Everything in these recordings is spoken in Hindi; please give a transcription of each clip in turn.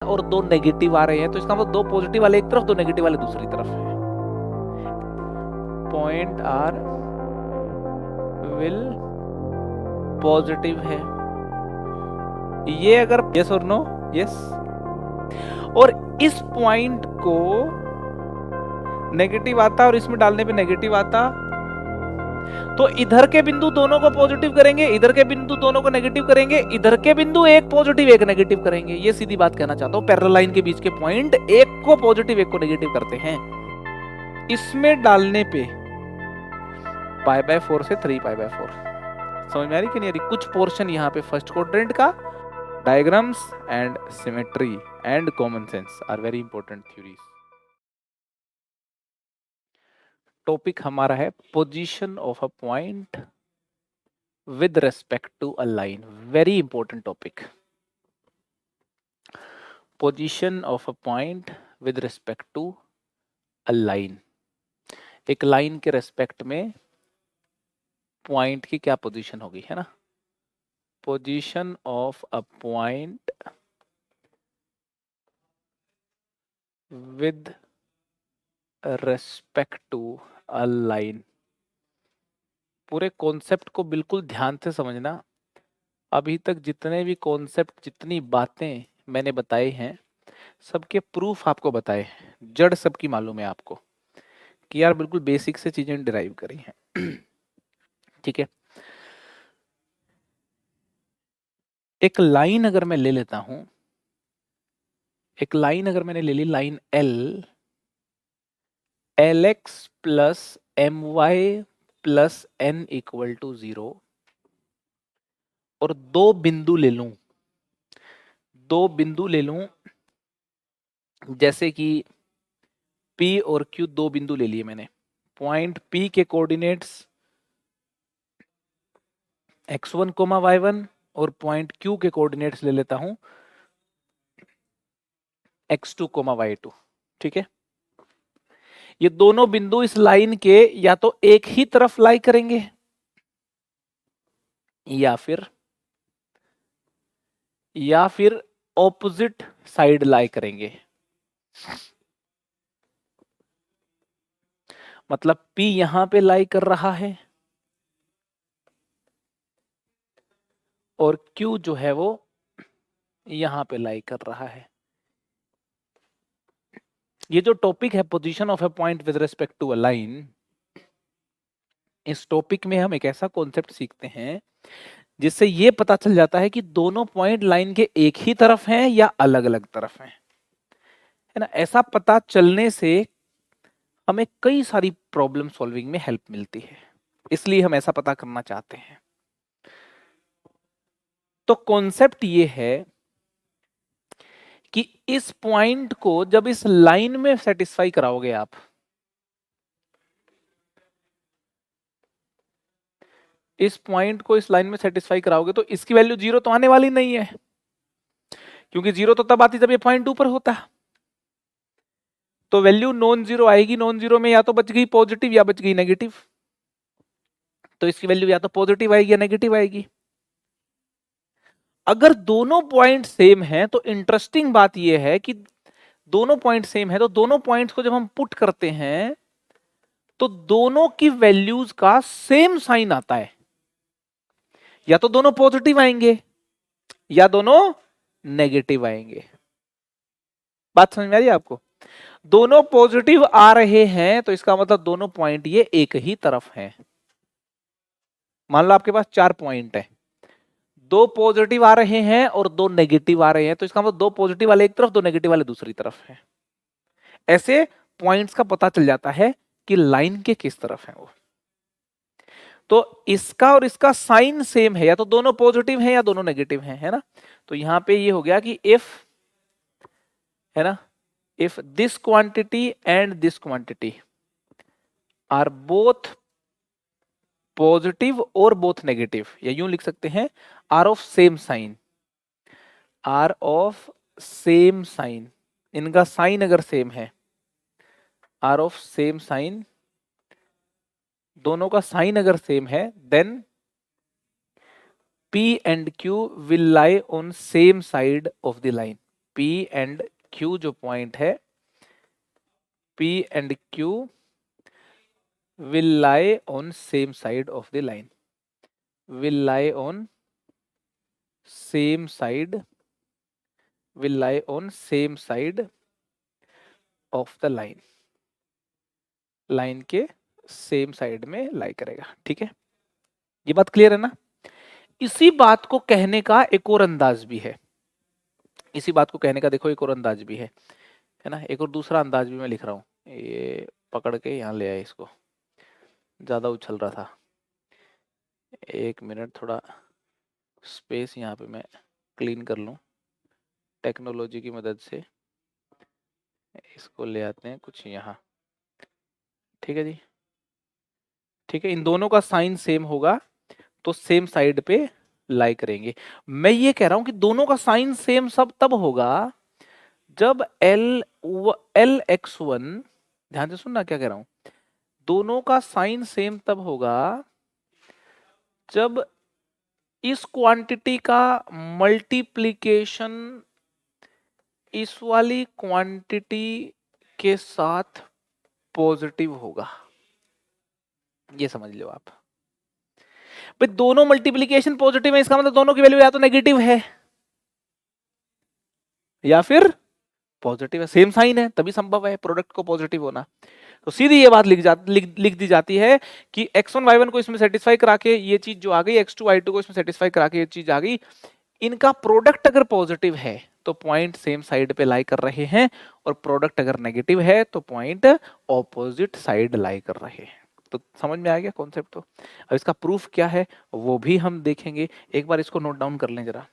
और दो नेगेटिव आ रहे हैं, तो इसका मतलब दो पॉजिटिव वाले एक तरफ, दो नेगेटिव वाले दूसरी तरफ है। पॉइंट आर विल पॉजिटिव है, ये अगर यस और नो, यस, और इस पॉइंट को नेगेटिव आता और इसमें डालने पे नेगेटिव आता, तो इधर के बिंदु दोनों को पॉजिटिव करेंगे, इधर के बिंदु दोनों को नेगेटिव करेंगे, इधर के बिंदु एक पॉजिटिव एक नेगेटिव करेंगे। ये सीधी बात कहना चाहता हूं, पैरेलल लाइन के बीच के पॉइंट एक को पॉजिटिव एक को नेगेटिव करते हैं। इसमें डालने पे π/4 से 3π/4 समझ में आ रही कि नहीं आ रही? कुछ पोर्शन यहाँ पे फर्स्ट क्वाड्रेंट का, diagrams and symmetry and common sense are very important theories. Topic हमारा है position of a point with respect to a line, very important topic. Position of a point with respect to a line, एक लाइन के रेस्पेक्ट में पॉइंट की क्या पोजीशन होगी, है ना? Position of a point with respect to a line, पूरे कॉन्सेप्ट को बिल्कुल ध्यान से समझना। अभी तक जितने भी कॉन्सेप्ट, जितनी बातें मैंने बताई हैं, सबके प्रूफ आपको बताए हैं, जड़ सबकी मालूम है आपको कि यार बिल्कुल बेसिक से चीजें डिराइव करी हैं। ठीक है, एक लाइन अगर मैं ले लेता हूं, एक लाइन अगर मैंने ले ली, line L, LX plus MY plus N equal to 0, और दो बिंदु ले लूं, दो बिंदु ले लूं, जैसे कि P और Q, दो बिंदु ले लिए मैंने। पॉइंट P के कोऑर्डिनेट्स x1, y1, और पॉइंट Q के कोऑर्डिनेट्स ले लेता हूं x2, y2। ठीक है, ये दोनों बिंदु इस लाइन के या तो एक ही तरफ लाई करेंगे या फिर ऑपोजिट साइड लाई करेंगे। मतलब P यहां पे लाई कर रहा है और Q जो है वो यहां पे लाई कर रहा है। ये जो टॉपिक है position of a point with respect to a line, इस टॉपिक में हम एक ऐसा कॉन्सेप्ट सीखते हैं जिससे ये पता चल जाता है कि दोनों पॉइंट लाइन के एक ही तरफ हैं या अलग अलग तरफ हैं, है ना? ऐसा पता चलने से हमें कई सारी प्रॉब्लम सॉल्विंग में हेल्प मिलती है, इसलिए हम ऐसा पता करना चाहते हैं। तो कॉन्सेप्ट ये है कि इस पॉइंट को जब इस लाइन में सेटिस्फाई कराओगे आप, इस पॉइंट को इस लाइन में सेटिस्फाई कराओगे, तो इसकी वैल्यू 0 तो आने वाली नहीं है, क्योंकि 0 तो तब आती जब ये पॉइंट ऊपर होता। तो वैल्यू नॉन जीरो आएगी, नॉन जीरो में या तो बच गई पॉजिटिव या बच गई नेगेटिव, तो इसकी वैल्यू या तो पॉजिटिव आएगी या नेगेटिव आएगी। अगर दोनों पॉइंट सेम हैं तो इंटरेस्टिंग बात यह है कि दोनों पॉइंट सेम है तो दोनों पॉइंट्स को जब हम पुट करते हैं तो दोनों की वैल्यूज का सेम साइन आता है, या तो दोनों पॉजिटिव आएंगे या दोनों नेगेटिव आएंगे। बात समझ में आ रही है आपको? दोनों पॉजिटिव आ रहे हैं तो इसका मतलब दोनों पॉइंट ये एक ही तरफ हैं। मान लो आपके पास 4 पॉइंट है, दो पॉजिटिव आ रहे हैं और दो नेगेटिव आ रहे हैं, तो इसका मतलब दो पॉजिटिव वाले एक तरफ, दो नेगेटिव वाले दूसरी तरफ है। ऐसे पॉइंट्स का पता चल जाता है कि लाइन के किस तरफ है वो। तो इसका और इसका साइन सेम है, या तो दोनों पॉजिटिव हैं या दोनों नेगेटिव हैं, है ना? तो यहां पे ये हो गया कि इफ, है ना, if this quantity and this quantity are both positive और बोथ नेगेटिव, या यूं लिख सकते हैं are of same sign, are of same sign, इनका साइन अगर सेम है, आर ऑफ सेम साइन, दोनों का साइन अगर सेम है, then P and Q will lie on same side of the line. P and Q जो पॉइंट है, P and Q will lie on same side of the line, will lie on same side, will lie on same side of the line, line के सेम साइड में लाई करेगा। ठीक है, ये बात क्लियर है ना। इसी बात को कहने का एक और अंदाज भी है, इसी बात को कहने का देखो एक और अंदाज भी है ना, एक और दूसरा अंदाज भी मैं लिख रहा हूँ। ये पकड़ के यहाँ ले आए इसको, ज्यादा उछल रहा था। एक मिनट, थोड़ा स्पेस यहाँ पे मैं क्लीन कर लूँ टेक्नोलॉजी की मदद से। इसको ले आते हैं कुछ यहाँ। ठीक है जी, ठीक है, इन दोनों का साइन सेम होगा तो सेम साइड पे लाई करेंगे। मैं ये कह रहा हूं कि दोनों का साइन सेम सब तब होगा जब Lx1, ध्यान से सुनना क्या कह रहा हूं, दोनों का साइन सेम तब होगा जब इस क्वांटिटी का मल्टीप्लिकेशन इस वाली क्वांटिटी के साथ पॉजिटिव होगा। ये समझ लो आप भाई, दोनों मल्टीप्लिकेशन पॉजिटिव है, इसका मतलब दोनों की वैल्यू या तो नेगेटिव है या फिर पॉजिटिव है, सेम साइन है तभी संभव है प्रोडक्ट को पॉजिटिव होना। तो सीधी ये बात लिख दी जाती है कि x1 y1 को इसमें सेटिस्फाई करा के ये चीज जो आ गई, x2 y2 को इसमें सेटिस्फाई करा के ये चीज आ गई, इनका प्रोडक्ट अगर पॉजिटिव है तो पॉइंट सेम साइड पे लाई कर रहे हैं, और प्रोडक्ट अगर नेगेटिव है तो पॉइंट ऑपोजिट साइड लाई कर रहे हैं। तो समझ में आ गया कॉन्सेप्ट। तो अब इसका प्रूफ क्या है वो भी हम देखेंगे, एक बार इसको नोट डाउन कर लें जरा,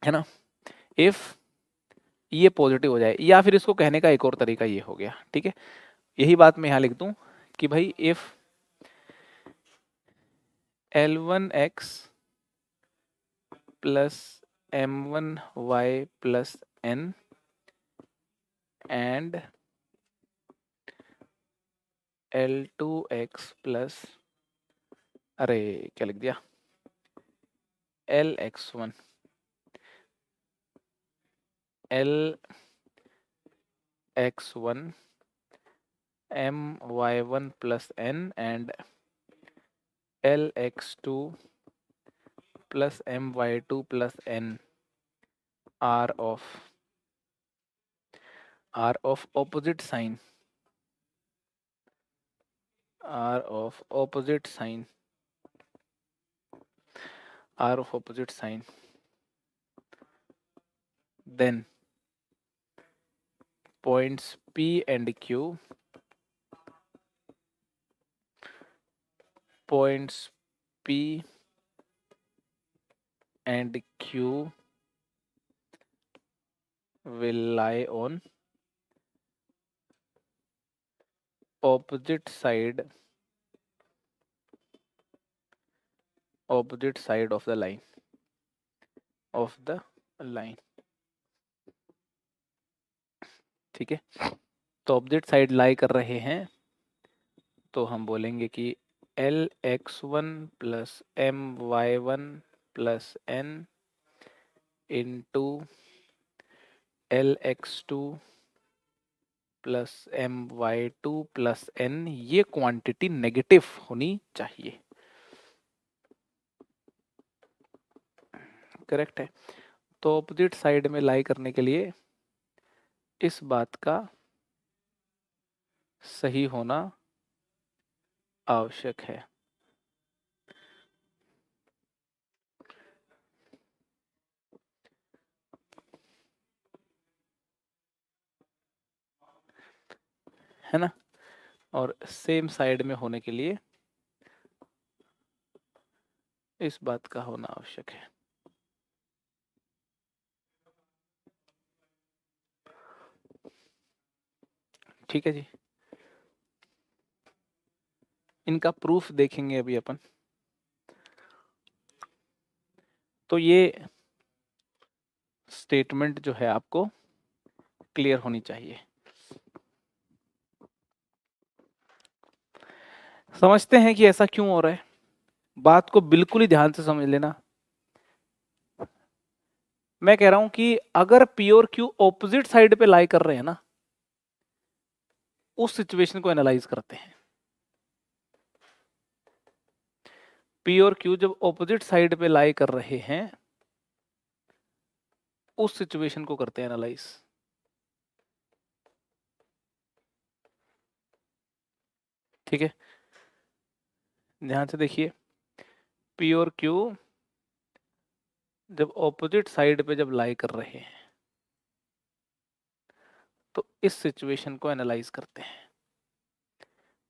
है ना। इफ ये पॉजिटिव हो जाए, या फिर इसको कहने का एक और तरीका ये हो गया, ठीक है, यही बात मैं यहां लिख दूं कि भाई if L1x plus M1y plus n and L2x plus, अरे क्या लिख दिया, Lx1 Lx1 My1 plus n and Lx2 plus My2 plus n are of opposite sign, are of opposite sign, are of opposite sign, then points P and Q, points P and Q will lie on opposite side of the line, of the line। ठीक है, तो ऑपोजिट साइड लाई कर रहे हैं तो हम बोलेंगे कि Lx1 plus My1 plus n into Lx2 plus My2 plus n, ये क्वांटिटी नेगेटिव होनी चाहिए। करेक्ट है। तो ऑपोजिट साइड में लाई करने के लिए इस बात का सही होना आवश्यक है ना, और सेम साइड में होने के लिए इस बात का होना आवश्यक है। ठीक है जी, इनका प्रूफ देखेंगे अभी अपन। तो ये स्टेटमेंट जो है आपको क्लियर होनी चाहिए। समझते हैं कि ऐसा क्यों हो रहा है, बात को बिल्कुल ही ध्यान से समझ लेना। मैं कह रहा हूं कि अगर पी और क्यू ऑपोजिट साइड पे लाई कर रहे हैं ना, उस सिचुएशन को एनालाइज करते हैं। पी और क्यू जब ऑपोजिट साइड पे लाई कर रहे हैं, उस सिचुएशन को करते हैं एनालाइज। ठीक है, ध्यान से देखिए, पी और क्यू जब ऑपोजिट साइड पे जब लाई कर रहे हैं, तो इस सिचुएशन को एनालाइज करते हैं।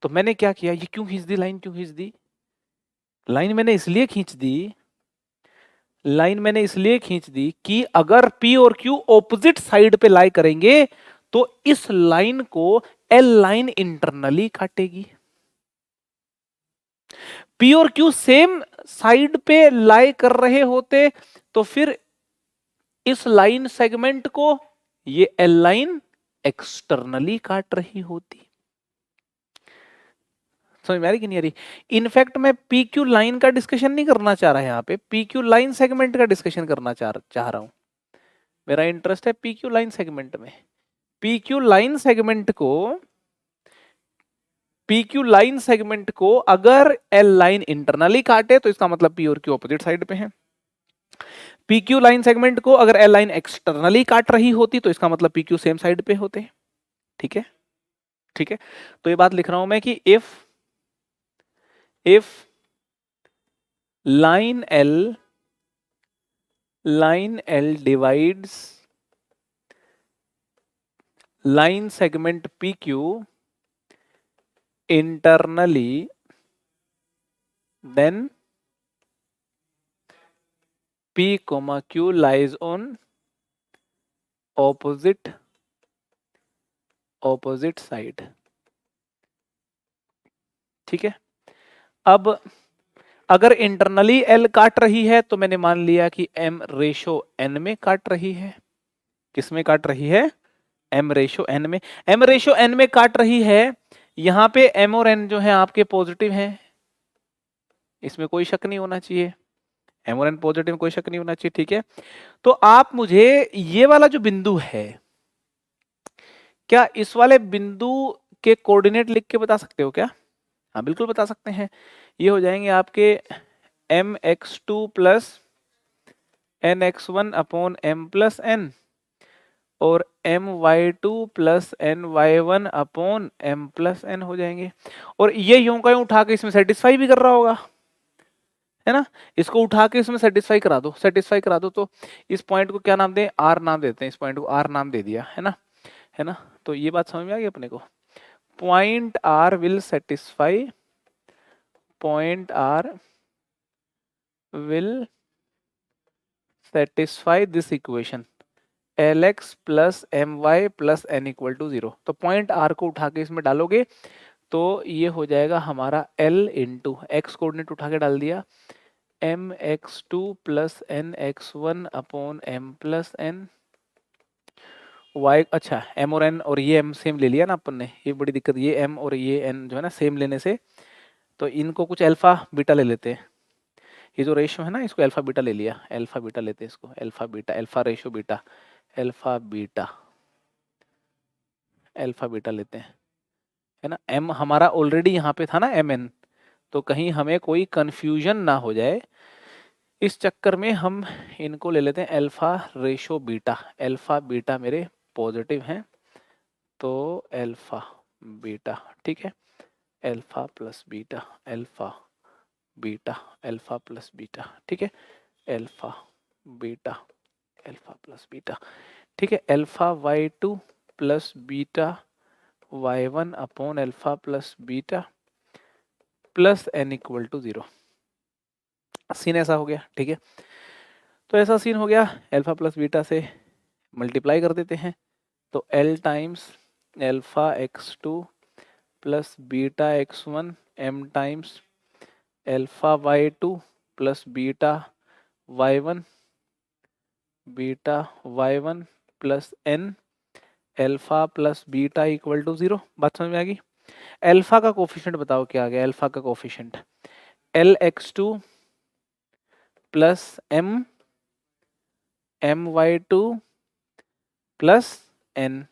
तो मैंने क्या किया, ये क्यों खींच दी लाइन, क्यों खींच दी लाइन? मैंने इसलिए खींच दी लाइन मैंने इसलिए खींच दी कि अगर P और Q ऑपोजिट साइड पे लाई करेंगे तो इस लाइन को L लाइन इंटरनली काटेगी। P और Q सेम साइड पे लाई कर रहे होते तो फिर इस लाइन सेगमेंट को ये L लाइन एक्सटर्नली काट रही होती। समझ में आ रही कि नहीं आ रही? इनफैक्ट मैं पी क्यू लाइन का डिस्कशन नहीं करना चाह रहा है, यहाँ पे पी क्यू लाइन सेगमेंट का डिस्कशन करना चाह रहा हूं। मेरा इंटरेस्ट है पी क्यू लाइन सेगमेंट में। पी क्यू लाइन सेगमेंट को अगर एल लाइन इंटरनली काटे तो इसका मतलब पी और क्यू ऑपोजिट साइड पे है। पी क्यू लाइन सेगमेंट को अगर एल लाइन एक्सटर्नली काट रही होती तो इसका मतलब पी क्यू सेम साइड पे होते। ठीक है, ठीक है, तो ये बात लिख रहा हूं मैं कि if line L divides line segment PQ internally, then P comma Q lies on opposite side। ठीक है, अब अगर इंटरनली L काट रही है तो मैंने मान लिया कि M रेशो N में काट रही है। किस में काट रही है? M रेशो N में। M रेशो N में काट रही है, यहां पे M और N जो है आपके पॉजिटिव हैं, इसमें कोई शक नहीं होना चाहिए। M और N पॉजिटिव, कोई शक नहीं होना चाहिए। ठीक है, तो आप मुझे ये वाला जो बिंदु है, क्या इस वाले बिंदु के कोऑर्डिनेट लिख के बता सकते हो क्या? हाँ बिल्कुल बता सकते हैं। ये हो जाएंगे आपके mx2 plus nx1 upon m plus n और my2 plus ny1 upon m plus n हो जाएंगे। और ये यूं का यूं उठा के इसमें सेटिस्फाई भी कर रहा होगा, है ना? इसको उठा के इसमें सेटिस्फाई करा दो। तो इस पॉइंट को क्या नाम दें? आर नाम देते हैं। इस पॉइंट को आर नाम दे दिया, है ना? है ना? तो ये बात समझ में आ गई अपने को। Point R will satisfy this equation Lx plus my plus n equal to 0। तो पॉइंट आर को उठा के इसमें डालोगे तो ये हो जाएगा हमारा L इंटू एक्स कोऑर्डिनेट उठा के डाल दिया, mx2 plus nx1 upon m plus n y। अच्छा, m और n और ये m सेम ले लिया ना अपन ने, ये बड़ी दिक्कत। ये m और ये n जो है ना सेम लेने से, तो इनको कुछ अल्फा बीटा ले लेते हैं। ये जो रेशो है ना, इसको अल्फा बीटा ले लिया, अल्फा बीटा लेते हैं इसको, alpha beta, alpha ratio beta, alpha beta, alpha beta लेते हैं, है ना? m हमारा ऑलरेडी यहाँ पे था ना mn, तो कहीं हमें कोई कंफ्यूजन ना हो जाए, इस चक्कर में हम इनको ले लेते हैं alpha ratio beta. Alpha beta मेरे पॉजिटिव हैं, तो अल्फा बीटा, ठीक है, alpha plus beta, alpha beta, alpha plus beta, ठीक है, alpha beta, alpha plus beta, ठीक है, alpha y2 plus beta y1 upon alpha plus beta plus n equal to 0। Scene ऐसा हो गया, ठीक है। तो ऐसा सीन हो गया, अल्फा प्लस बीटा से मल्टीप्लाई कर देते हैं, तो L times alpha x2 plus beta x1 m times alpha y2 plus beta y1 plus n alpha plus beta equal to 0। बात समझ में आ गई? अल्फा का कोफिशिएंट बताओ क्या आ गया? अल्फा का coefficient Lx2 plus m my2 plus n,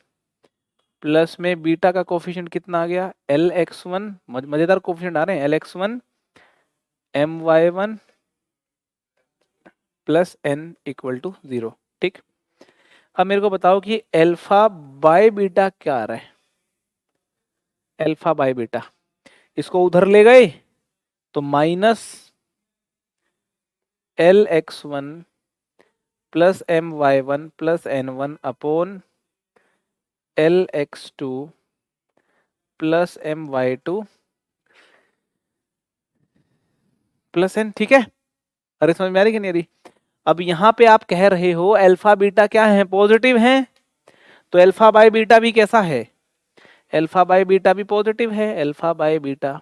plus में बीटा का कोफिशिएंट कितना आ गया lx1, मजेदार कोफिशिएंट आ रहे हैं, lx1 my1 plus n equal to 0। ठीक, अब मेरे को बताओ कि अल्फा बाय बीटा क्या आ रहा है। अल्फा बाय बीटा, इसको उधर ले गए तो minus lx1 plus my1 plus n1 upon lx2 plus my2 plus n। ठीक है, अरे समझ में आ रही कि नहीं आ रही। अब यहां पे आप कह रहे हो अल्फा बीटा क्या है, पॉजिटिव है, तो अल्फा बाय बीटा भी कैसा है, अल्फा बाय बीटा भी पॉजिटिव है। अल्फा बाय बीटा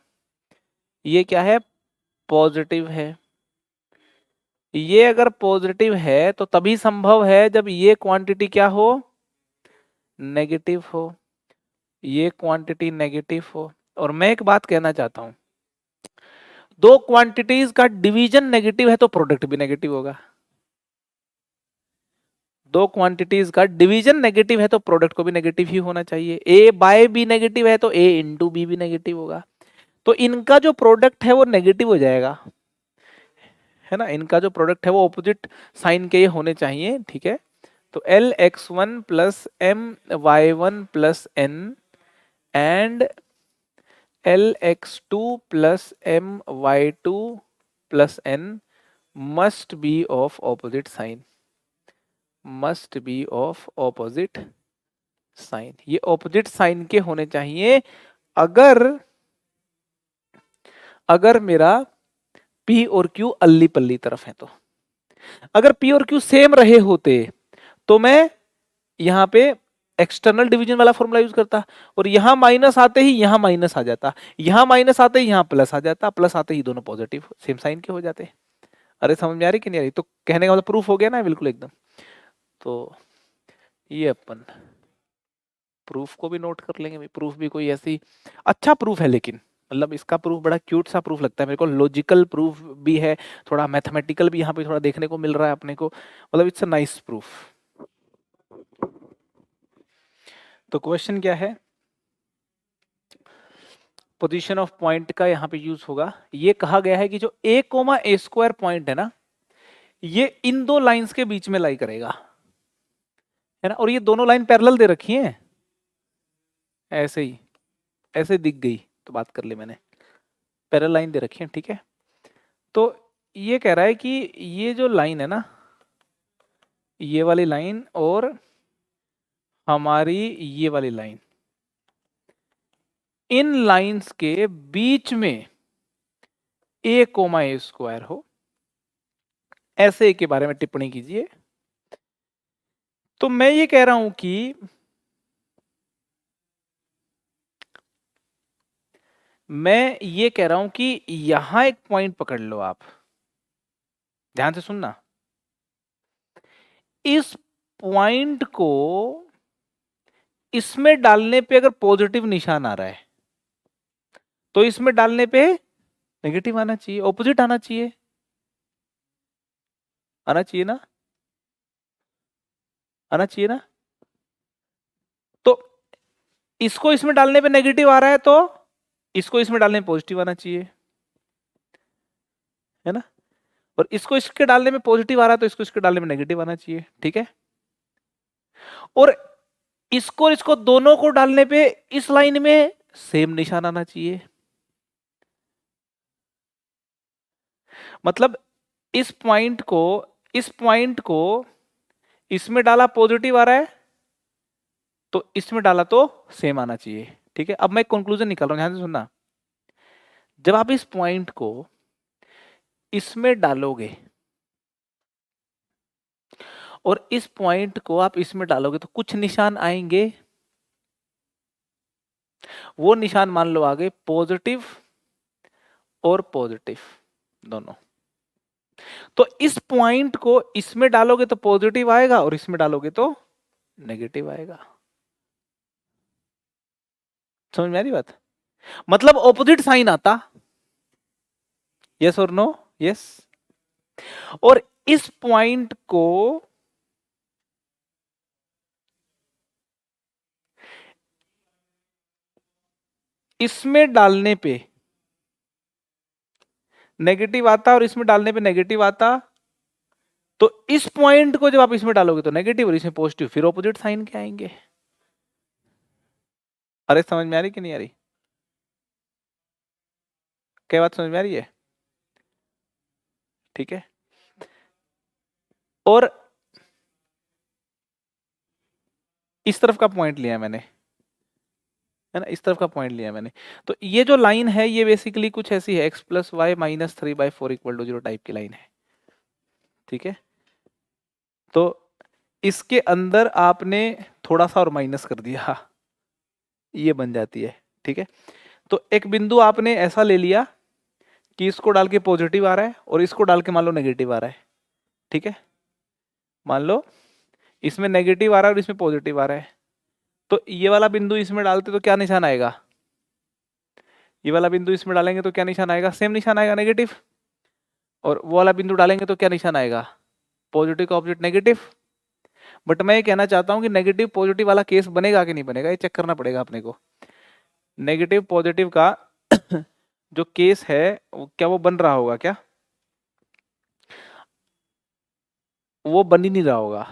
ये क्या है, पॉजिटिव है। ये अगर पॉजिटिव है तो तभी संभव है जब ये क्वांटिटी क्या हो, नेगेटिव हो, ये क्वांटिटी नेगेटिव हो। और मैं एक बात कहना चाहता हूं, दो क्वांटिटीज का डिवीजन नेगेटिव है तो प्रोडक्ट भी नेगेटिव होगा। दो क्वांटिटीज का डिवीजन नेगेटिव है तो प्रोडक्ट को भी नेगेटिव ही होना चाहिए। ए बाय बी नेगेटिव है तो ए इंटू बी भी नेगेटिव होगा, तो इनका जो प्रोडक्ट है वो नेगेटिव हो जाएगा, है ना। इनका जो प्रोडक्ट है वो ऑपोजिट साइन के होने चाहिए। ठीक है, तो L X one plus M Y one plus N and L X two plus M Y two plus N must be of opposite sign, must be of opposite sign. ये ऑपोजिट साइन के होने चाहिए अगर अगर मेरा P और Q अल्ली पल्ली तरफ है तो। अगर P और Q सेम रहे होते तो मैं यहां पे एक्सटर्नल डिवीजन वाला फॉर्मूला यूज करता, और यहां माइनस आते ही यहां माइनस आ जाता, यहां माइनस आते ही यहां प्लस आ जाता, प्लस आते ही दोनों पॉजिटिव सेम साइन के हो जाते। अरे समझ में आ रही कि नहीं आ रही। तो कहने का मतलब प्रूफ हो गया ना बिल्कुल एकदम। तो ये अपन प्रूफ को भी नोट कर लेंगे। प्रूफ भी कोई ऐसी अच्छा प्रूफ है, लेकिन मतलब इसका प्रूफ बड़ा क्यूट सा प्रूफ लगता है मेरे को, लॉजिकल प्रूफ भी है, थोड़ा मैथमेटिकल भी यहाँ पे थोड़ा देखने को मिल रहा है अपने को, मतलब इट्स अ नाइस प्रूफ। तो क्वेश्चन क्या है, पोजीशन ऑफ पॉइंट का यहाँ पे यूज होगा। ये कहा गया है कि जो a comma a square point है ना, ये इन दो लाइंस के बीच में लाई करेगा, है ना। और ये दोनों लाइन पैरेलल दे रखी हैं, ऐसे ही ऐसे दिख गई तो बात कर ली मैंने, पैरेलल लाइन दे रखी है। ठीक है, तो ये कह रहा है कि ये जो लाइन है ना, ये वाली लाइन और हमारी ये वाली लाइन, इन लाइंस के बीच में a कोमा ए स्क्वायर हो, ऐसे के बारे में टिप्पणी कीजिए। तो मैं ये कह रहा हूं कि यहां एक पॉइंट पकड़ लो आप, ध्यान से सुनना। इस पॉइंट को इसमें डालने पे अगर पॉजिटिव निशान आ रहा है तो इसमें डालने पे नेगेटिव आना चाहिए, ऑपोजिट आना चाहिए, आना चाहिए ना, आना चाहिए ना। तो इसको इसमें डालने पे नेगेटिव आ रहा है तो इसको इसमें डालने में पॉजिटिव आना चाहिए, है ना। और इसको इसके डालने में पॉजिटिव आ रहा है तो इसको इसके डालने में नेगेटिव आना चाहिए। ठीक है, और इसको दोनों को डालने पे इस लाइन में सेम निशान आना चाहिए। मतलब इस पॉइंट को इसमें डाला पॉजिटिव आ रहा है तो इसमें डाला तो सेम आना चाहिए। ठीक है, अब मैं कंक्लूजन निकाल रहा हूं, ध्यान से सुनना। जब आप इस पॉइंट को इसमें डालोगे और इस पॉइंट को आप इसमें डालोगे तो कुछ निशान आएंगे, वो निशान मान लो आगे पॉजिटिव और पॉजिटिव दोनों। तो इस पॉइंट को इसमें डालोगे तो पॉजिटिव आएगा और इसमें डालोगे तो नेगेटिव आएगा। समझ में आ रही बात, मतलब ऑपोजिट साइन आता, यस और नो, यस। और इस पॉइंट को इसमें डालने पे नेगेटिव आता और इसमें डालने पे नेगेटिव आता, तो इस पॉइंट को जब आप इसमें डालोगे तो नेगेटिव और इसमें पॉजिटिव, फिर ऑपोजिट साइन के आएंगे। अरे समझ में आ रही कि नहीं आ रही? क्या बात समझ में आ रही है? ठीक है। और इस तरफ का पॉइंट लिया मैंने, है ना, इस तरफ का पॉइंट लिया मैंने। तो ये जो लाइन है ये बेसिकली कुछ ऐसी है, x plus Y minus 3/4 equal to 0 type की लाइन है। ठीक है, तो इसके अंदर आपने थोड़ा सा और माइनस कर दिया, ये बन जाती है। ठीक है, तो एक बिंदु आपने ऐसा ले लिया कि इसको डाल के पॉजिटिव आ रहा है और इसको डाल के मान लो नेगेटिव आ रहा है। ठीक है, मान लो इसमें नेगेटिव आ रहा है और इसमें पॉजिटिव आ रहा है, तो ये वाला बिंदु इसमें डालते तो क्या निशान आएगा? ये वाला बिंदु इसमें डालेंगे तो क्या निशान आएगा? सेम निशान आएगा, नेगेटिव। और वो वाला बिंदु डालेंगे तो क्या निशान आएगा? पॉजिटिव का ऑपोजिट नेगेटिव। बट मैं ये कहना चाहता हूं कि नेगेटिव पॉजिटिव वाला केस बनेगा कि नहीं बनेगा, ये चेक करना पड़ेगा अपने को। नेगेटिव पॉजिटिव का जो केस है क्या वो बन रहा होगा? क्या वो बन ही नहीं रहा होगा?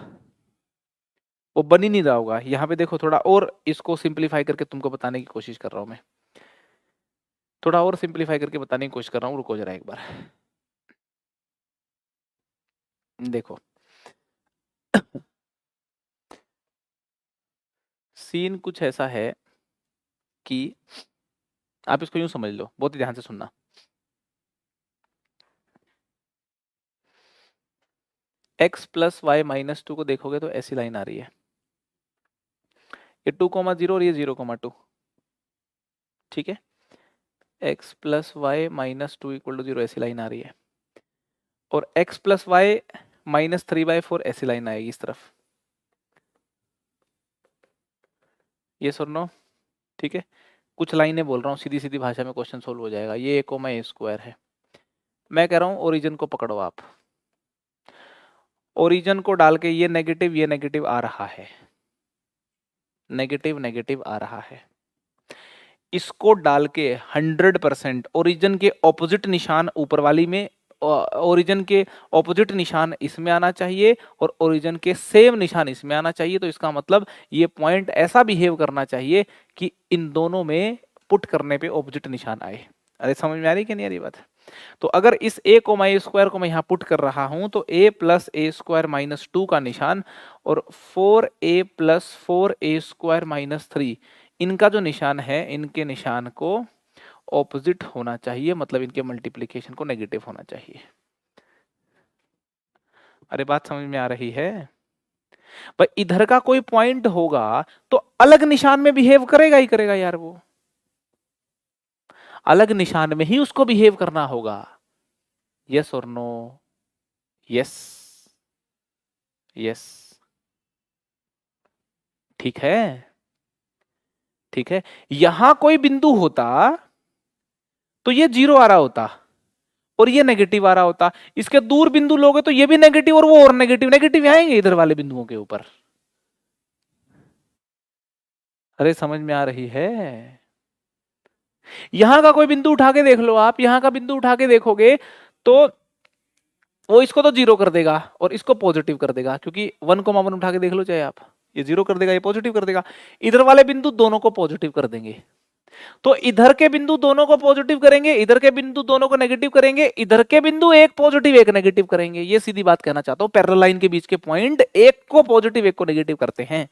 वो बन ही नहीं रहा होगा। यहाँ पे देखो, थोड़ा और इसको सिंप्लीफाई करके तुमको बताने की कोशिश कर रहा हूं मैं, थोड़ा और सिंप्लीफाई करके बताने की कोशिश कर रहा हूँ, रुको जरा एक बार। देखो सीन कुछ ऐसा है कि आप इसको यूं समझ लो, बहुत ही ध्यान से सुनना। x प्लस वाई माइनस 2 को देखोगे तो ऐसी लाइन आ रही है, ये 2,0 और ये 0,2। ठीक है, x plus Y minus 2 equal to 0 ऐसी लाइन आ रही है, और x प्लस वाई माइनस 3/4 ऐसी लाइन आएगी इस तरफ। ये सुनो, ठीक है, कुछ लाइनें बोल रहा हूँ, सीधी सीधी भाषा में क्वेश्चन सोल्व हो जाएगा। ये a, है। मैं कह रहा हूँ ओरिजिन को पकड़ो आप, ओरिजिन को डाल के ये नेगेटिव आ रहा है, नेगेटिव आ रहा है, इसको डाल के 100% ओरिजिन के ऑपोजिट निशान ऊपर वाली में, ओरिजिन के ऑपोजिट निशान इसमें आना चाहिए और ओरिजिन के सेम निशान इसमें आना चाहिए। तो इसका मतलब ये पॉइंट ऐसा बिहेव करना चाहिए कि इन दोनों में पुट करने पे ऑपोजिट निशान आए। अरे समझ में आ रही कि नहीं आ रही बात? तो अगर इस a को ए स्क्वायर को मैं यहाँ पुट कर रहा हूं तो a plus A square minus 2 का निशान और 4a plus 4a square minus 3, इनका जो निशान है, इनके निशान को ऑपोजिट होना चाहिए, मतलब इनके मल्टीप्लिकेशन को नेगेटिव होना चाहिए। अरे बात समझ में आ रही है? भाई इधर का कोई पॉइंट होगा तो अलग निशान में बिहेव करेगा ही करेगा यार, वो अलग निशान में ही उसको बिहेव करना होगा। यस और नो? यस, यस, ठीक है, ठीक है। यहां कोई बिंदु होता तो ये 0 आ रहा होता और ये नेगेटिव आ रहा होता, इसके दूर बिंदु लोगे तो ये भी नेगेटिव और वो और नेगेटिव आएंगे इधर वाले बिंदुओं के ऊपर। अरे समझ में आ रही है? यहां का कोई बिंदु उठा के देख लो आप, यहां का बिंदु उठा के देखोगे तो वो इसको तो 0 कर देगा और इसको पॉजिटिव कर देगा, क्योंकि 1,1 उठा के देख लो चाहे आप, ये 0 कर देगा, ये पॉजिटिव कर देगा। इधर वाले बिंदु दोनों को पॉजिटिव कर देंगे, तो इधर के बिंदु दोनों को पॉजिटिव करेंगे, इधर के बिंदु दोनों को नेगेटिव करेंगे, इधर के बिंदु एक पॉजिटिव एक नेगेटिव करेंगे। ये सीधी बात कहना चाहता हूं, पैरेलल लाइन के बीच के पॉइंट एक को पॉजिटिव एक को नेगेटिव करते हैं।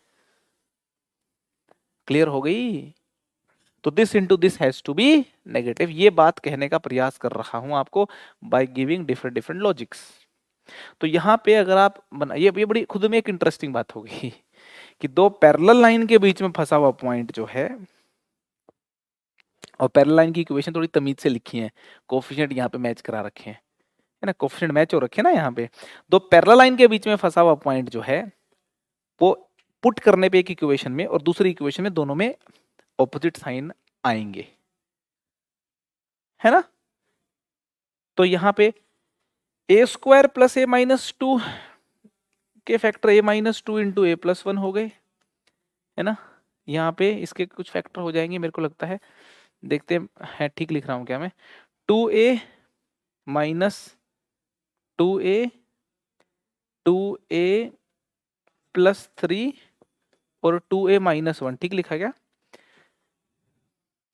क्लियर हो गई? तो this into this has to be negative. ये बात कहने का प्रयास कर रहा हूं आपको by giving different different logics. तो यहाँ पे अगर आप ये बड़ी खुद में एक इंटरेस्टिंग बात होगी कि दो पैरेलल लाइन के बीच में फंसा हुआ पॉइंट जो है, और पैरेलल लाइन की इक्वेशन थोड़ी तमीज से लिखी है, कोफिशिएंट यहाँ पे मैच करा रखे हैं, है ना, कोफिशिएंट मैच हो रखे हैं ना यहाँ पे। दो पैरेलल लाइन के बीच में फंसा हुआ पॉइंट जो है वो पुट करने पे एक इक्वेशन में और दूसरी इक्वेशन में दोनों में ऑपोजिट साइन आएंगे, है ना। तो यहाँ पे ए स्क्वायर प्लस ए माइनस 2 के factor a minus 2 into A plus 1 हो गए, है ना। यहाँ पे इसके कुछ फैक्टर हो जाएंगे मेरे को लगता है, देखते हैं ठीक लिख रहा हूं क्या मैं, 2a minus 2a 2a plus 3 और 2a माइनस 1, ठीक लिखा क्या?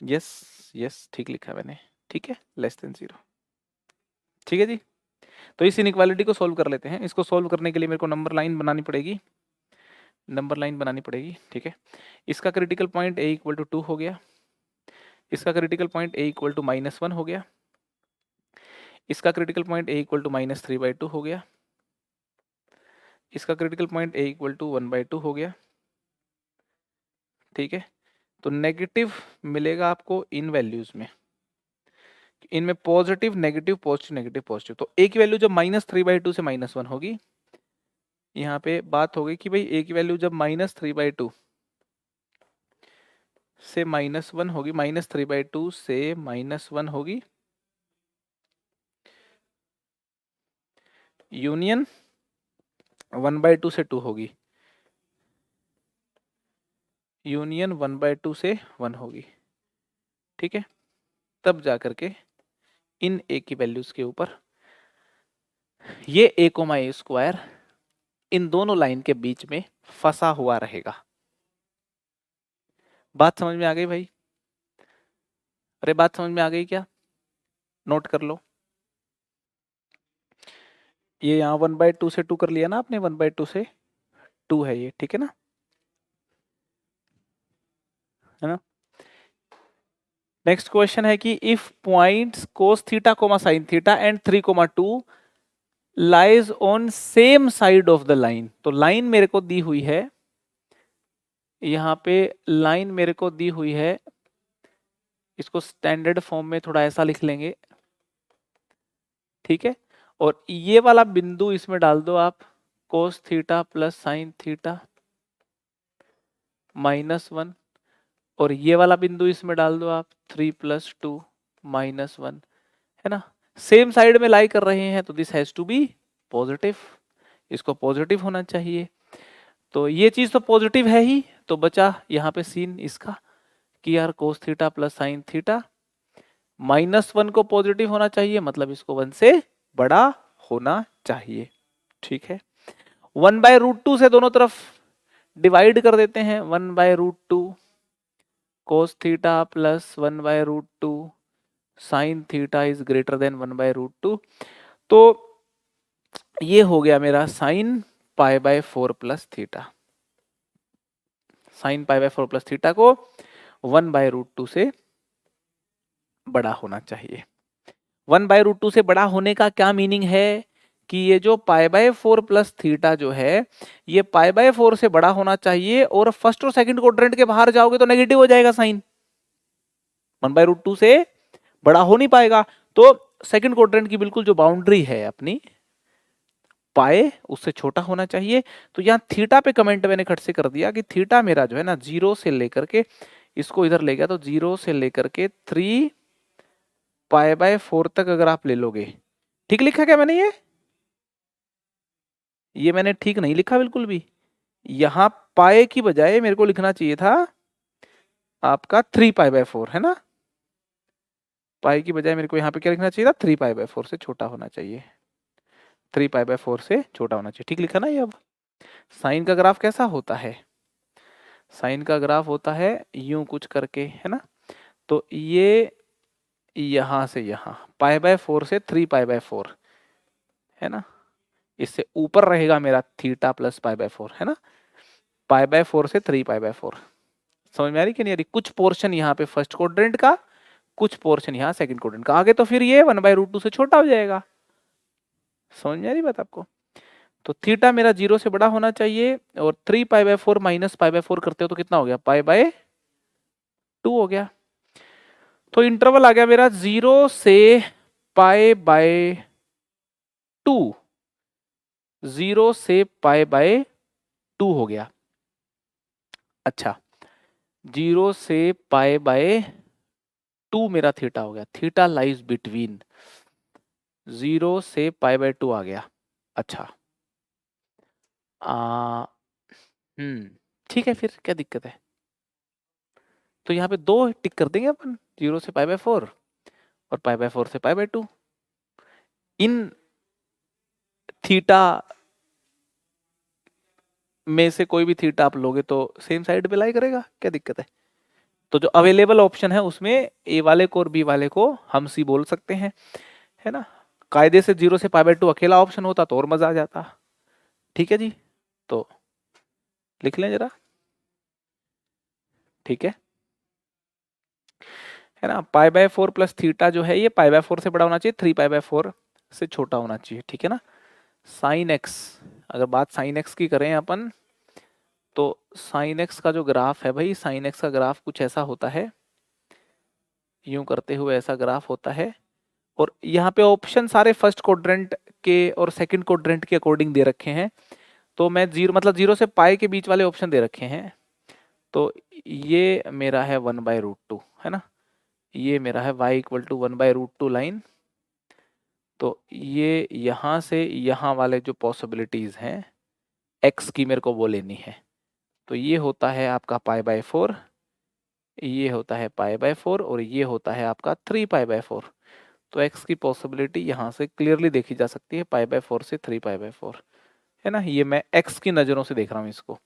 यस यस ठीक लिखा मैंने, ठीक है, लेस देन 0। ठीक है जी, तो इस इनइक्वालिटी को सोल्व कर लेते हैं। इसको सोल्व करने के लिए मेरे को नंबर लाइन बनानी पड़ेगी, नंबर लाइन बनानी पड़ेगी, ठीक है। इसका critical point a equal to 2 हो गया, इसका critical point a equal to -1 हो गया, इसका critical point a equal to -3/2 हो गया, इसका critical point a equal to 1/2 हो गया, ठीक है। तो नेगेटिव मिलेगा आपको इन वैल्यूज में, इनमें positive negative positive negative positive. तो a की वैल्यू जब -3/2 से -1 होगी, यहाँ पे बात हो गई कि भाई a की वैल्यू जब -3/2 से -1 होगी, -3/2 से -1 होगी, यूनियन 1/2 से 2 होगी, यूनियन 1/2 से 1 होगी, ठीक है। तब जा करके इन a की वैल्यूज के ऊपर ये a, a स्क्वायर इन दोनों लाइन के बीच में फंसा हुआ रहेगा। बात समझ में आ गई भाई? अरे बात समझ में आ गई क्या? नोट कर लो, ये यहाँ 1/2 से 2 कर लिया ना आपने, 1/2 से 2 है ये, ठीक है ना, है ना। नेक्स्ट क्वेश्चन है कि if points cos theta coma sine theta and 3,2 lies on same side of the line. तो लाइन मेरे को दी हुई है, यहाँ पे लाइन मेरे को दी हुई है, इसको स्टैंडर्ड फॉर्म में थोड़ा ऐसा लिख लेंगे, ठीक है। और ये वाला बिंदु इसमें डाल दो आप, कोस थीटा प्लस साइन थीटा -1, और ये वाला बिंदु इसमें डाल दो आप 3 + 2 -1, है ना। सेम साइड में लाई कर रहे हैं तो this has to be positive, इसको पॉजिटिव होना चाहिए। तो ये चीज तो पॉजिटिव है ही, तो बचा यहाँ पे सीन इसका कि यार कोस थीटा प्लस साइन थीटा -1 को पॉजिटिव होना चाहिए, मतलब इसको 1 से बड़ा होना चाहिए, ठीक है। 1/√2 से दोनों तरफ डिवाइड कर देते हैं, 1/√2 cos theta plus 1/√2 sine theta is greater than 1/√2। तो ये हो गया मेरा sine π/4 plus theta, sine π/4 plus theta को 1/√2 से बड़ा होना चाहिए। 1/√2 से बड़ा होने का क्या मीनिंग है कि ये जो π/4 प्लस थीटा जो है ये π/4 से बड़ा होना चाहिए, और फर्स्ट और सेकंड क्वाड्रेंट के बाहर जाओगे तो नेगेटिव हो जाएगा साइन, 1/√2 से बड़ा हो नहीं पाएगा। तो सेकंड क्वाड्रेंट की बिल्कुल जो बाउंड्री है अपनी पाए उससे छोटा होना चाहिए। तो यहाँ थीटा पे कमेंट मैंने खट से कर दिया कि थीटा मेरा जो है ना 0 से लेकर के, इसको इधर ले गया तो 0 से लेकर के 3 π/4 तक अगर आप ले लोगे, ठीक लिखा क्या मैंने? ये मैंने ठीक नहीं लिखा बिल्कुल भी, यहाँ पाए की बजाय मेरे को लिखना चाहिए था आपका 3 π/4, है ना। पाए की बजाय मेरे को यहाँ पे क्या लिखना चाहिए था, 3 π/4 से छोटा होना चाहिए, 3 π/4 से छोटा होना चाहिए, ठीक लिखा ना ये। अब साइन का ग्राफ कैसा होता है, साइन का ग्राफ होता है यूं कुछ करके, है ना। तो ये यहां से यहाँ π/4 से 3 π/4, है ना, इससे ऊपर रहेगा मेरा थीटा प्लस π/4, है ना, π/4 से 3 π/4। समझ में आ रही कि नहीं आ रही? कुछ पोर्शन यहाँ पे फर्स्ट क्वाड्रेंट का, कुछ पोर्शन यहाँ सेकंड क्वाड्रेंट का, आगे तो फिर ये 1/√2 से छोटा हो जाएगा। समझ में आ रही बात आपको? तो थीटा मेरा 0 से बड़ा होना चाहिए, और 3 π/4 माइनस π/4 करते हो तो कितना हो गया, π/2 हो गया। तो इंटरवल आ गया मेरा 0 से π/2, 0 से π/2 हो गया। अच्छा, 0 से π/2 मेरा थीटा हो गया, थीटा लाइज बिटवीन 0 से π/2 आ गया। अच्छा, ठीक है, फिर क्या दिक्कत है? तो यहाँ पे 2 टिक कर देंगे अपन, 0 से π/4 और π/4 से π/2। इन थीटा में से कोई भी थीटा आप लोगे तो सेम साइड पे लाई करेगा, क्या दिक्कत है। तो जो अवेलेबल ऑप्शन है उसमें ए वाले को और बी वाले को हम सी बोल सकते हैं, है ना। कायदे से 0 से π/2 अकेला ऑप्शन होता तो और मजा आ जाता। ठीक है जी, तो लिख लें जरा, ठीक है ना। π/4 प्लस थीटा जो है ये π/4 से बड़ा होना चाहिए, 3π/4 से छोटा होना चाहिए, ठीक है ना। साइन एक्स, अगर बात साइन एक्स की करें अपन, तो साइन एक्स का जो ग्राफ है भाई, साइन एक्स का ग्राफ कुछ ऐसा होता है, यूं करते हुए ऐसा ग्राफ होता है। और यहाँ पे ऑप्शन सारे फर्स्ट क्वाड्रेंट के और सेकंड क्वाड्रेंट के अकॉर्डिंग दे रखे हैं। तो मैं 0 मतलब 0 से पाई के बीच वाले ऑप्शन दे रखे हैं। तो ये मेरा है 1/√2, है ना। ये मेरा है y = 1/√2 लाइन। तो ये यहाँ से यहाँ वाले जो पॉसिबिलिटीज हैं x की मेरे को वो लेनी है। तो ये होता है आपका π/4, ये होता है π/4 और ये होता है आपका 3π/4। तो x की पॉसिबिलिटी यहाँ से क्लियरली देखी जा सकती है, π/4 से 3π/4, है ना। ये मैं x की नज़रों से देख रहा हूँ इसको,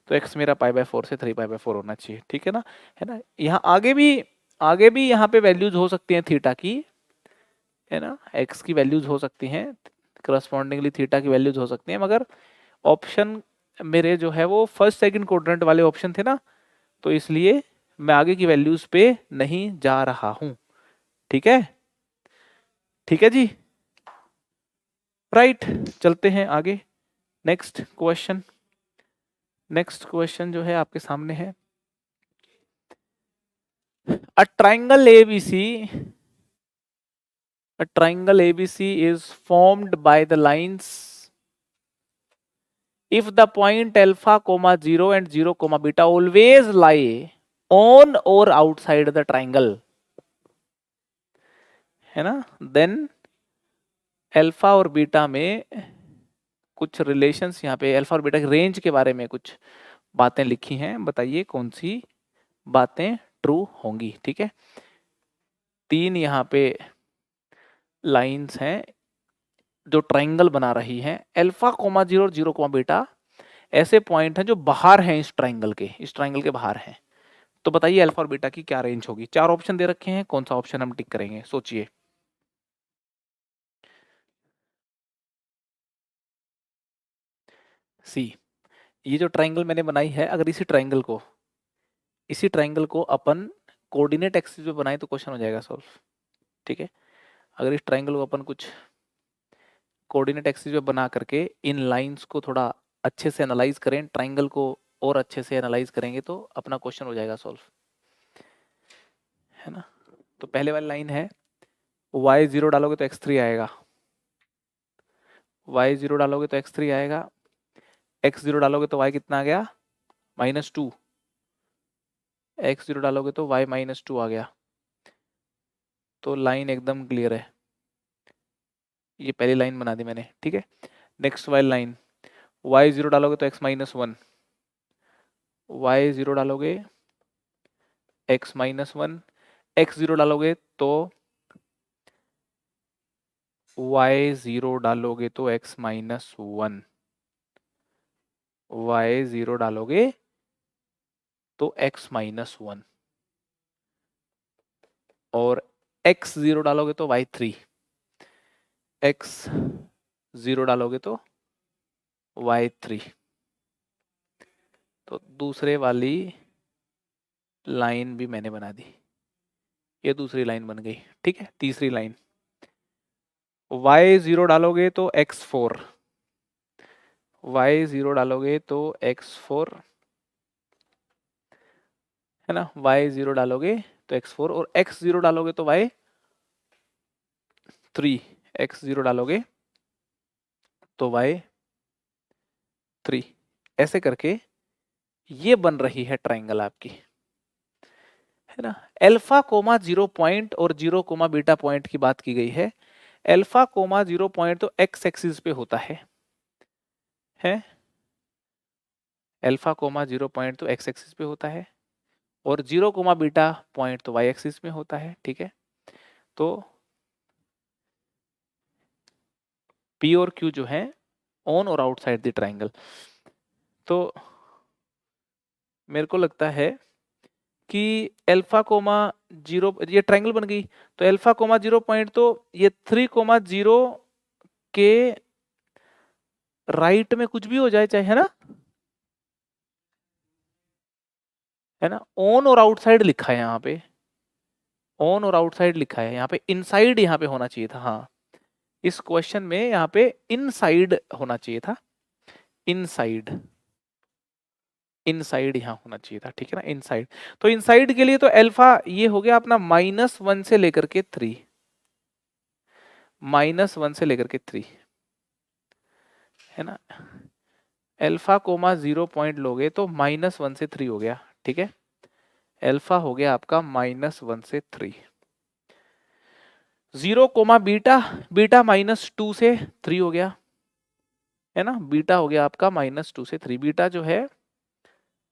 तो x मेरा π/4 से 3π/4 होना चाहिए, ठीक है ना, है ना। यहाँ आगे भी यहाँ पे वैल्यूज हो सकती हैं थीटा की, है ना, x की वैल्यूज हो सकती हैं, करस्पॉन्डिंगली थीटा की वैल्यूज हो सकती हैं, मगर ऑप्शन मेरे जो है वो फर्स्ट सेकंड क्वाड्रेंट वाले ऑप्शन थे ना, तो इसलिए मैं आगे की वैल्यूज पे नहीं जा रहा हूं, ठीक है, ठीक है जी, राइट। चलते हैं आगे, नेक्स्ट क्वेश्चन। नेक्स्ट क्वेश्चन जो है आपके सामने है, a triangle ABC is formed by the lines if the point alpha comma 0 and 0 comma beta always lie on or outside the triangle, है ना, then अल्फा और बीटा में कुछ रिलेशंस, यहाँ पे अल्फा और बीटा की रेंज के बारे में कुछ बातें लिखी हैं, बताइए कौन सी बातें ट्रू होंगी, ठीक है। 3 यहाँ पे लाइंस हैं जो ट्राइंगल बना रही हैं, अल्फा कोमा 0 और 0 कोमा बीटा ऐसे पॉइंट हैं जो बाहर हैं इस ट्राइंगल के बाहर हैं। तो बताइए अल्फा और बीटा की क्या रेंज होगी। 4 ऑप्शन दे रखे हैं, कौन सा ऑप्शन हम टिक करेंगे, सोचिए। सी, ये जो ट्राइंगल मैंने बनाई है, अगर इसी ट्राइंगल को अपन कोऑर्डिनेट एक्सिस पे बनाए तो क्वेश्चन हो जाएगा सॉल्व, ठीक है। अगर इस ट्राइंगल को अपन कुछ कोऑर्डिनेट एक्सिस पे बना करके इन लाइंस को थोड़ा अच्छे से एनालाइज करें, ट्राइंगल को और अच्छे से एनालाइज करेंगे तो अपना क्वेश्चन हो जाएगा सॉल्व, है ना। तो पहले वाली लाइन है y0 डालोगे तो x3 आएगा, y0 डालोगे तो x3 आएगा, x0 डालोगे तो y कितना आ गया -2, x0 डालोगे तो y -2 आ गया। तो लाइन एकदम क्लियर है, ये पहली लाइन बना दी मैंने, ठीक है। नेक्स्ट वाली लाइन, y0 डालोगे तो x -1, y0 डालोगे x -1, x0 डालोगे तो y0 डालोगे तो x -1, y0 डालोगे तो x -1 और x0 डालोगे तो y3, x0 डालोगे तो y3। तो दूसरे वाली लाइन भी मैंने बना दी, ये दूसरी लाइन बन गई, ठीक है। तीसरी लाइन, y0 डालोगे तो x4, y0 डालोगे तो x4, है ना, y0 डालोगे तो x4 और x0 डालोगे तो y3, x0 डालोगे तो y3, ऐसे करके ये बन रही है ट्राइंगल आपकी, है ना। अल्फा कोमा 0 पॉइंट और 0 कोमा बीटा पॉइंट की बात की गई है। अल्फा कोमा 0 पॉइंट तो x एक्सिस पे होता है अल्फा कोमा 0 पॉइंट तो x एक्सिस पे होता है और 0 कोमा बीटा पॉइंट तो वाई एक्सिस में होता है, ठीक है। तो P और Q जो है ऑन और आउटसाइड द ट्राइंगल। तो मेरे को लगता है कि अल्फा कोमा 0, ये ट्राइंगल बन गई, तो अल्फा कोमा 0 पॉइंट तो ये 3 कोमा 0 के राइट में कुछ भी हो जाए चाहे, है ना। ऑन और आउटसाइड लिखा है यहाँ पे, ऑन और आउटसाइड लिखा है यहाँ पे, इनसाइड यहाँ पे होना चाहिए था। हाँ, इस क्वेश्चन में यहाँ पे इनसाइड होना चाहिए था, इनसाइड, इनसाइड यहाँ होना चाहिए था, ठीक है ना, इनसाइड। तो इनसाइड के लिए तो अल्फा ये हो गया अपना -1 से लेकर के 3, -1 से लेकर के 3, है ना। अल्फा कोमा 0 पॉइंट लोगे तो -1 से 3 हो गया, ठीक है। अल्फा हो गया आपका -1 से 3। 0 कोमा बीटा, बीटा -2 से 3 हो गया, है ना। बीटा हो गया आपका -2 से 3, बीटा जो है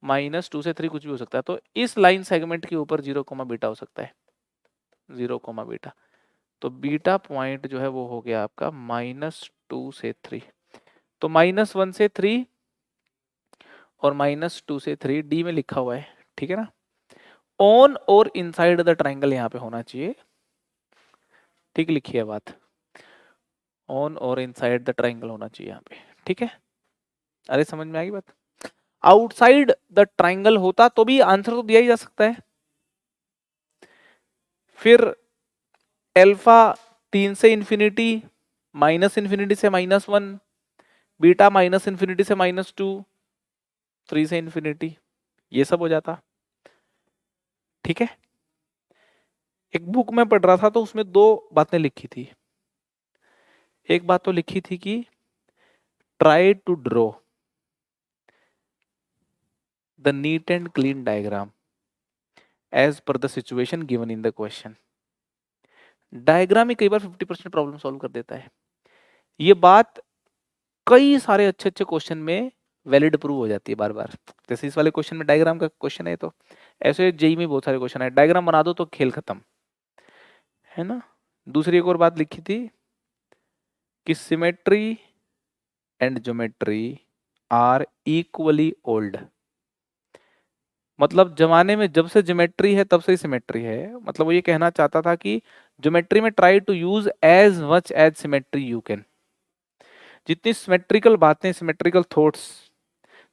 -2 से 3 कुछ भी हो सकता है। तो इस लाइन सेगमेंट के ऊपर 0 कोमा बीटा हो सकता है, 0 कोमा बीटा। तो बीटा पॉइंट जो है वो हो गया आपका -2 से 3। तो -1 से 3 और -2 से 3 डी में लिखा हुआ है, ठीक है ना। ऑन और इनसाइड द ट्राइंगल यहाँ पे होना चाहिए, ठीक लिखी है बात, ऑन और इनसाइड द ट्राइंगल होना चाहिए यहाँ पे, ठीक है। अरे समझ में आ गई बात। आउटसाइड द ट्राइंगल होता तो भी आंसर तो दिया ही जा सकता है। फिर अल्फा 3 से इंफिनिटी, -इंफिनिटी से -1, बीटा -इंफिनिटी से -2, 3 से इंफिनिटी, ये सब हो जाता, ठीक है। एक बुक में पढ़ रहा था तो उसमें 2 बातें लिखी थी। एक बात तो लिखी थी कि try to draw the neat and clean diagram as per the situation given in the question. Diagram ही कई बार 50% प्रॉब्लम सॉल्व कर देता है। ये बात कई सारे अच्छे अच्छे क्वेश्चन में वैलिड प्रूव हो जाती है बार बार। जैसे इस वाले क्वेश्चन में डायग्राम का क्वेश्चन है, तो ऐसे जेई में बहुत सारे क्वेश्चन है, डायग्राम बना दो तो खेल खत्म, है ना। दूसरी एक और बात लिखी थी कि symmetry and geometry are equally old. मतलब जमाने में जब से ज्योमेट्री है तब से ही सिमेट्री है। मतलब वो ये कहना चाहता था कि ज्योमेट्री में try to use as much as symmetry you can. जितनी सिमेट्रिकल बातें, सिमेट्रिकल थॉट्स,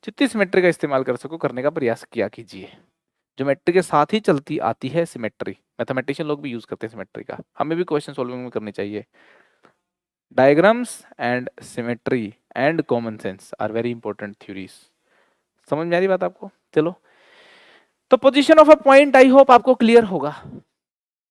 जितनी सिमेट्री का इस्तेमाल कर सको करने का प्रयास किया कीजिए। ज्योमेट्री के साथ ही चलती आती है सिमेट्री। मैथमेटिशियन लोग भी यूज करते हैं सिमेट्री का, हमें भी क्वेश्चन सॉल्विंग में करनी चाहिए। Diagrams and symmetry and common sense are very important theories. समझ में आ रही बात आपको? चलो, तो position of a point I hope आपको क्लियर होगा।